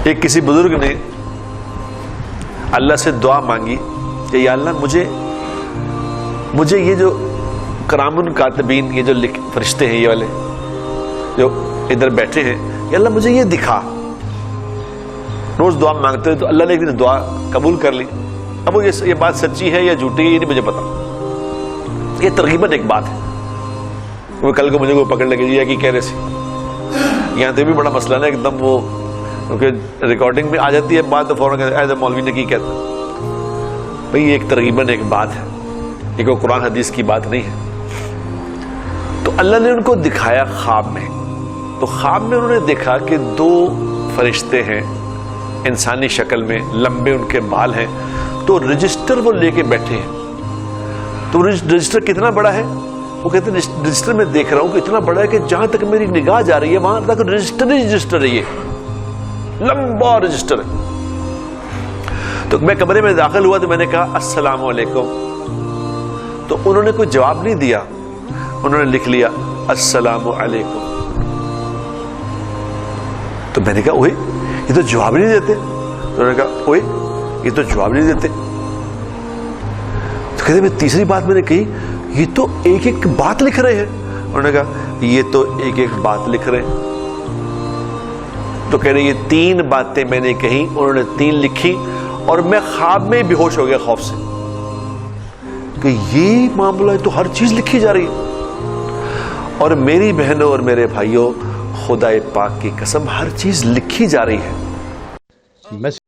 ایک کسی بزرگ نے اللہ سے دعا مانگی کہ یا اللہ مجھے یہ جو کرامن کاتبین، یہ جو فرشتے ہیں، یہ والے جو ادھر بیٹھے ہیں، یا اللہ مجھے یہ دکھا. روز دعا مانگتے ہوئے تو اللہ نے ایک دن دعا قبول کر لی. اب وہ یہ بات سچی ہے یا جھوٹی ہے یہ نہیں مجھے پتا، یہ ترغیباً ایک بات ہے. وہ کل کو مجھے کوئی پکڑ لگے جی کہ کہہ رہے سی، یہاں تو بھی بڑا مسئلہ نا، ایک دم وہ کیونکہ ریکارڈنگ میں آ جاتی ہے بات تو فوراً ایز اے مولوی نے کی کہتا بھئی یہ ایک ترغیباً ایک بات ہے، یہ کوئی قرآن حدیث کی بات نہیں ہے. تو اللہ نے ان کو دکھایا خواب میں. تو خواب میں انہوں نے دیکھا کہ 2 فرشتے ہیں انسانی شکل میں، لمبے ان کے بال ہیں. تو رجسٹر وہ لے کے بیٹھے ہیں. تو رجسٹر کتنا بڑا ہے؟ وہ کہتے ہیں رجسٹر میں دیکھ رہا ہوں کہ اتنا بڑا ہے کہ جہاں تک میری نگاہ جا رہی ہے وہاں تک رجسٹر ہی رجسٹر ہے، یہ لمبا رجسٹر ہے. تو میں کمرے میں داخل ہوا تو میں نے کہا السلام علیکم. تو انہوں نے کوئی جواب نہیں دیا، انہوں نے لکھ لیا السلام علیکم. تو میں نے کہا اوئے یہ تو جواب نہیں دیتے. تو انہوں نے کہا اوئے یہ تو جواب نہیں دیتے. تو کہتے میں تیسری بات میں نے کہی یہ تو ایک ایک بات لکھ رہے ہیں. انہوں نے کہا یہ تو ایک ایک بات لکھ رہے ہیں. تو کہہ رہے یہ 3 باتیں میں نے کہی، انہوں نے 3 لکھی اور میں خواب میں بے ہوش ہو گیا خوف سے کہ یہ معاملہ ہے تو ہر چیز لکھی جا رہی ہے. اور میری بہنوں اور میرے بھائیوں، خدا پاک کی قسم ہر چیز لکھی جا رہی ہے.